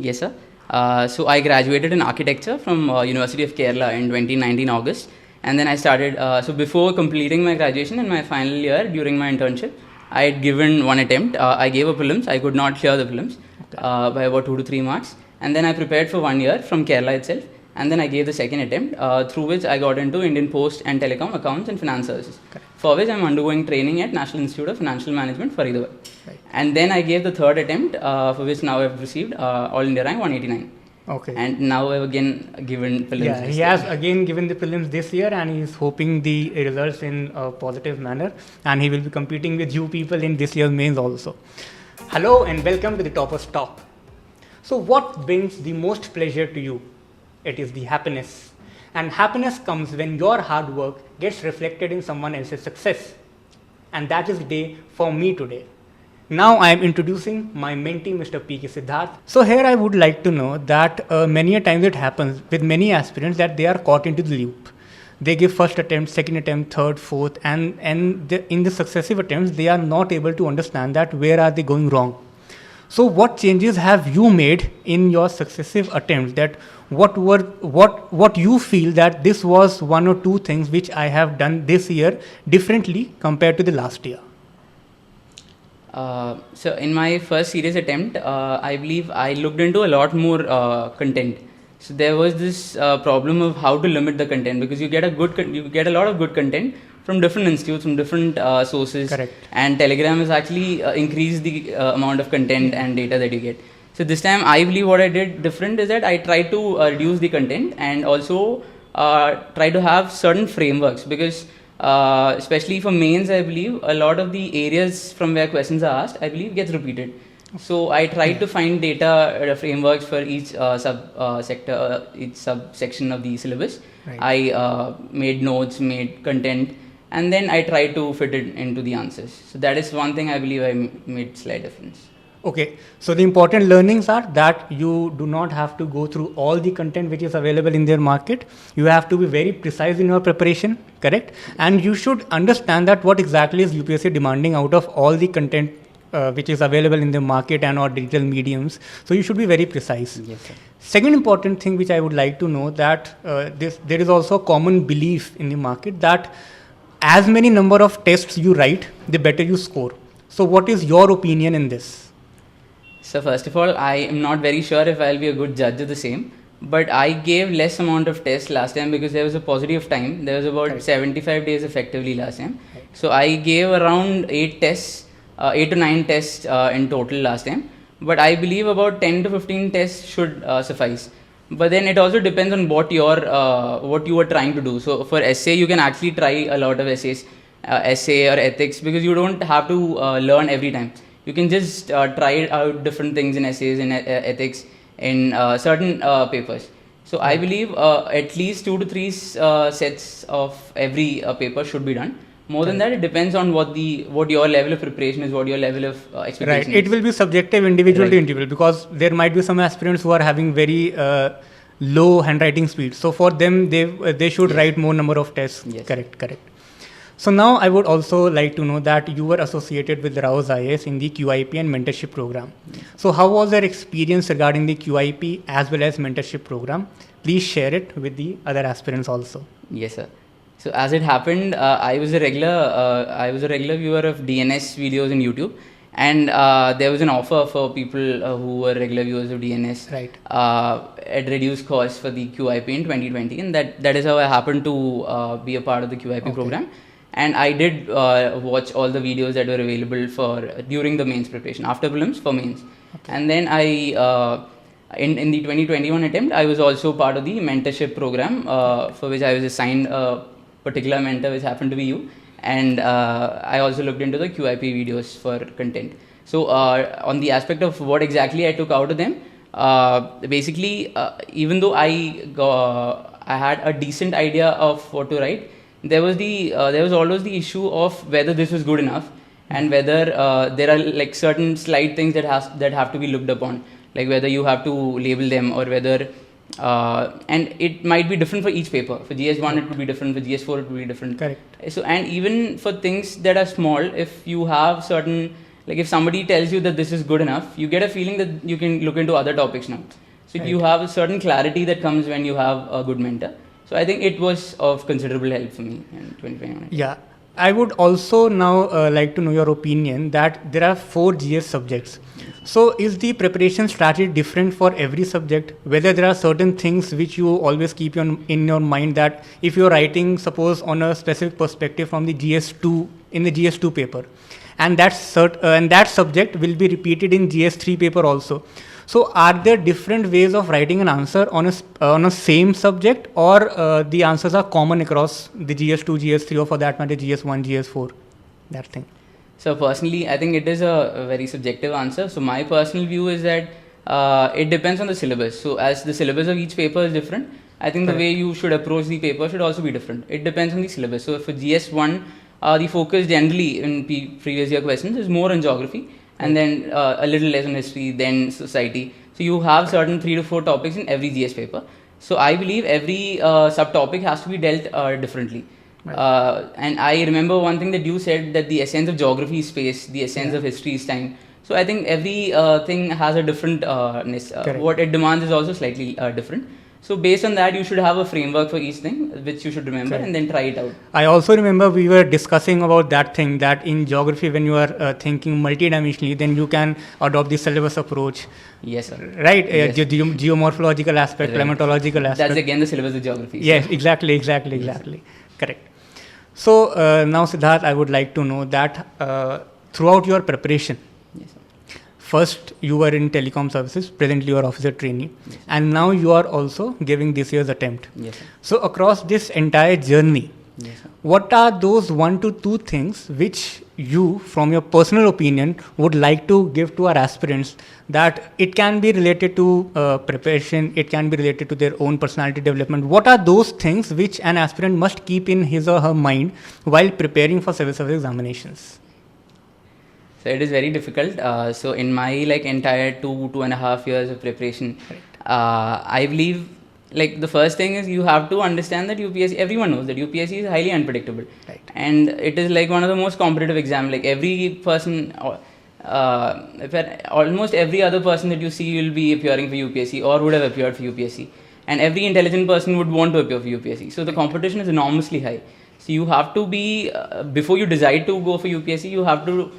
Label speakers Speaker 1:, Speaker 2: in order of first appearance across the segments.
Speaker 1: Yes, sir. So I graduated in architecture from University of Kerala in 2019 August, and then I started. So before completing my graduation in my final year during my internship, I had given one attempt. I gave a prelims. I could not clear the prelims by about 2 to 3 marks, and then I prepared for 1 year from Kerala itself, and then I gave the second attempt, through which I got into Indian Post and Telecom Accounts and Finance Services, for which I'm undergoing training at National Institute of Financial Management, Faridabad. Right. And then I gave the third attempt, for which now I've received All India rank 189.
Speaker 2: Okay.
Speaker 1: And now I've again given prelims.
Speaker 2: Yeah, he has again given the prelims this year, and he is hoping the results in a positive manner, and he will be competing with you people in this year's mains also. Hello and welcome to the Toppers Talk. So what brings the most pleasure to you? It is the happiness. And happiness comes when your hard work gets reflected in someone else's success. And that is the day for me today. Now I am introducing my mentee, Mr. P.K. Siddharth. So here I would like to know that many a times it happens with many aspirants that they are caught into the loop. They give first attempt, second attempt, third, fourth, and in the successive attempts, they are not able to understand that where are they going wrong. So what changes have you made in your successive attempts, that what you feel that this was one or two things which I have done this year differently compared to the last year?
Speaker 1: So in my first serious attempt, I believe I looked into a lot more content. So there was this problem of how to limit the content, because you get a lot of good content from different institutes, from different sources.
Speaker 2: Correct.
Speaker 1: And Telegram has actually increased the amount of content and data that you get. So this time I believe what I did different is that I tried to reduce the content, and also try to have certain frameworks, because especially for mains, I believe a lot of the areas from where questions are asked, I believe gets repeated. So I tried to find data frameworks for each sector, each subsection of the syllabus. Right. I made notes, made content, and then I tried to fit it into the answers. So that is one thing I believe I made slight difference.
Speaker 2: Okay, so the important learnings are that you do not have to go through all the content which is available in their market. You have to be very precise in your preparation, correct? And you should understand that what exactly is UPSC demanding out of all the content which is available in the market and or digital mediums. So you should be very precise.
Speaker 1: Yes, sir.
Speaker 2: Second important thing which I would like to know, that there is also a common belief in the market that as many number of tests you write, the better you score. So what is your opinion in this?
Speaker 1: So first of all, I am not very sure if I'll be a good judge of the same, but I gave less amount of tests last time because there was a paucity of time. There was about 75 days effectively last time. Right. So I gave around 8 to 9 tests in total last time. But I believe about 10 to 15 tests should suffice. But then it also depends on what you are trying to do. So for essay, you can actually try a lot of essays, essay or ethics, because you don't have to learn every time. You can just try out different things in essays, in ethics, in certain papers. So I believe at least 2 to 3 sets of every paper should be done. More than that, it depends on what your level of preparation is, what your level of expectation is.
Speaker 2: It will be subjective, individual to individual, because there might be some aspirants who are having very low handwriting speed. So for them, they should write more number of tests.
Speaker 1: Yes.
Speaker 2: Correct. So now I would also like to know that you were associated with Rouse IAS in the QIP and mentorship program. Yes. So how was your experience regarding the QIP as well as mentorship program? Please share it with the other aspirants also.
Speaker 1: Yes, sir. So as it happened, I was a regular viewer of DNS videos on YouTube, and there was an offer for people who were regular viewers of DNS,
Speaker 2: right,
Speaker 1: at reduced cost for the QIP in 2020, and that is how I happened to be a part of the QIP program. And I did watch all the videos that were available during the mains preparation, after prelims for mains. Okay. And then I in the 2021 attempt, I was also part of the mentorship program, for which I was assigned a particular mentor, which happened to be you. And I also looked into the QIP videos for content. So on the aspect of what exactly I took out of them, basically, even though I had a decent idea of what to write, there was always the issue of whether this was good enough, and whether there are like certain slight things that have to be looked upon, like whether you have to label them, or whether and it might be different for each paper. For GS1 it would be different, for GS4 it would be different.
Speaker 2: Correct.
Speaker 1: So, and even for things that are small, if you have certain like if somebody tells you that this is good enough, you get a feeling that you can look into other topics now. So
Speaker 2: Right.
Speaker 1: you have a certain clarity that comes when you have a good mentor. So I think it was of considerable help for me in 2021.
Speaker 2: Yeah. I would also now like to know your opinion that there are 4 GS subjects. So is the preparation strategy different for every subject? Whether there are certain things which you always keep in your mind that if you're writing, suppose on a specific perspective from the GS2 in the GS2 paper, and that subject will be repeated in GS3 paper also. So are there different ways of writing an answer on a same subject, or the answers are common across the GS2, GS3, or for that matter GS1, GS4, that thing?
Speaker 1: So personally, I think it is a very subjective answer. So my personal view is that it depends on the syllabus. So as the syllabus of each paper is different, I think the way you should approach the paper should also be different. It depends on the syllabus. So for GS1, the focus generally in previous year questions is more on geography, and then a little less on history, then society. So you have certain 3 to 4 topics in every GS paper. So I believe every subtopic has to be dealt differently. Right. And I remember one thing that you said, that the essence of geography is space, the essence of history is time. So I think every thing has a different what it demands is also slightly different. So based on that, you should have a framework for each thing, which you should remember and then try it out.
Speaker 2: I also remember we were discussing about that thing, that in geography, when you are thinking multidimensionally, then you can adopt the syllabus approach.
Speaker 1: Yes, sir.
Speaker 2: Right? Yes. Geomorphological aspect, climatological aspect.
Speaker 1: That's again the syllabus of geography.
Speaker 2: Yes, exactly. Yes. Correct. So now, Siddharth, I would like to know that throughout your preparation,
Speaker 1: yes, sir.
Speaker 2: First you were in telecom services, presently you are officer trainee, yes, and now you are also giving this year's attempt.
Speaker 1: Yes, sir.
Speaker 2: So across this entire journey, yes, sir, what are those 1 to 2 things which you, from your personal opinion, would like to give to our aspirants, that it can be related to preparation, it can be related to their own personality development? What are those things which an aspirant must keep in his or her mind while preparing for civil service examinations?
Speaker 1: So it is very difficult. So in my entire 2.5 years of preparation, I believe the first thing is you have to understand that UPSC, everyone knows that UPSC is highly unpredictable. Right. And it is one of the most competitive exams. Every person, almost every other person that you see will be appearing for UPSC or would have appeared for UPSC. And every intelligent person would want to appear for UPSC. So the competition is enormously high. So you have to be, before you decide to go for UPSC, you have to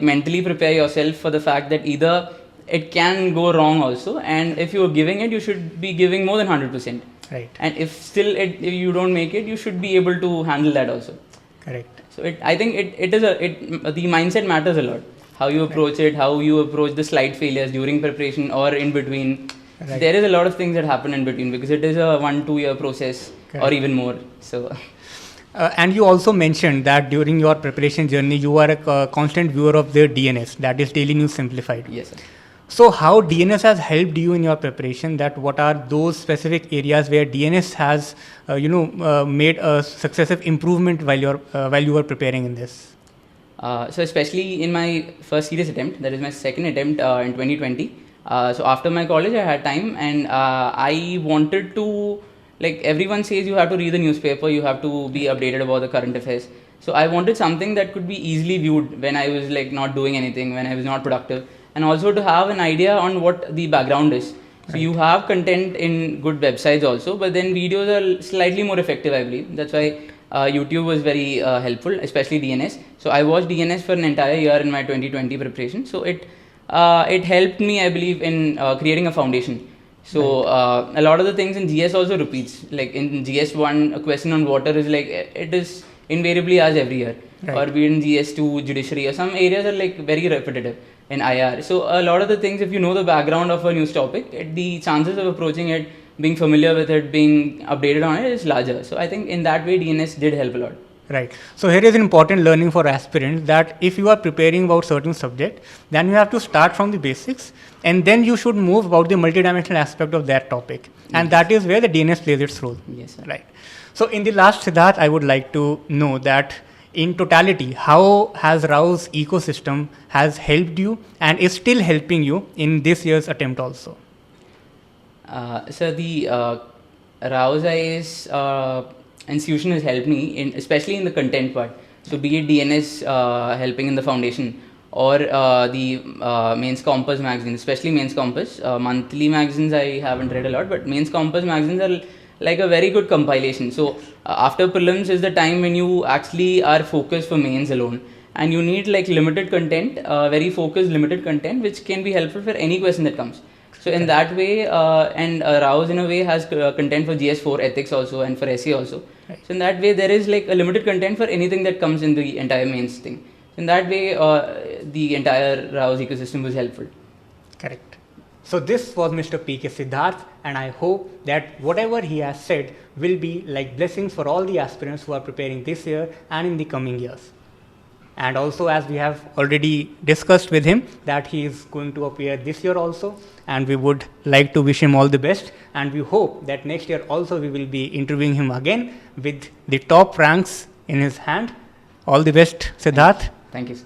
Speaker 1: mentally prepare yourself for the fact that either it can go wrong also, and if you're giving it, you should be giving more than 100%.
Speaker 2: Right.
Speaker 1: And if you don't make it, you should be able to handle that also.
Speaker 2: Correct.
Speaker 1: So I think the mindset matters a lot. How you approach it, how you approach the slight failures during preparation or in between. Right. There is a lot of things that happen in between because it is a 1-2 year process. Correct. Or even more. So.
Speaker 2: And you also mentioned that during your preparation journey, you are a constant viewer of their DNS, that is Daily News Simplified.
Speaker 1: Yes, sir.
Speaker 2: So how DNS has helped you in your preparation? That what are those specific areas where DNS has, made a successive improvement while you were preparing in this?
Speaker 1: So especially in my first serious attempt, that is my second attempt in 2020. So after my college, I had time and I wanted to. Everyone says you have to read the newspaper, you have to be updated about the current affairs. So I wanted something that could be easily viewed when I was not doing anything, when I was not productive, and also to have an idea on what the background is. So right. You have content in good websites also, but then videos are slightly more effective, I believe. That's why YouTube was very helpful, especially DNS. So I watched DNS for an entire year in my 2020 preparation. So it helped me, I believe, in creating a foundation. So a lot of the things in GS also repeats. In GS1, a question on water is it is invariably asked every year. Right. Or be in GS2, judiciary, or some areas are very repetitive in IR. So a lot of the things, if you know the background of a news topic, the chances of approaching it, being familiar with it, being updated on it is larger. So I think in that way DNS did help a lot.
Speaker 2: Right. So here is an important learning for aspirants, that if you are preparing about certain subject, then you have to start from the basics and then you should move about the multidimensional aspect of that topic. Yes. And that is where the DNS plays its role.
Speaker 1: Yes, sir.
Speaker 2: Right. So in the last, Siddharth, I would like to know that in totality, how has Rao's ecosystem has helped you and is still helping you in this year's attempt also?
Speaker 1: So the Rao's IAS institution has helped me, especially in the content part. So be it DNS helping in the foundation, or the Mains Compass magazine, especially Mains Compass. Monthly magazines I haven't read a lot, but Mains Compass magazines are like a very good compilation. So after prelims is the time when you actually are focused for mains alone, and you need like limited content, very focused limited content, which can be helpful for any question that comes. So in that way, and Rao's in a way has content for GS4 ethics also and for SE also.
Speaker 2: Right.
Speaker 1: So in that way, there is like a limited content for anything that comes in the entire mains thing. In that way, the entire Rao's ecosystem was helpful.
Speaker 2: Correct. So this was Mr. P.K. Siddharth, and I hope that whatever he has said will be like blessings for all the aspirants who are preparing this year and in the coming years. And also, as we have already discussed with him, that he is going to appear this year also, and we would like to wish him all the best, and we hope that next year also we will be interviewing him again with the top ranks in his hand. All the best, Siddharth.
Speaker 1: Thank you, sir.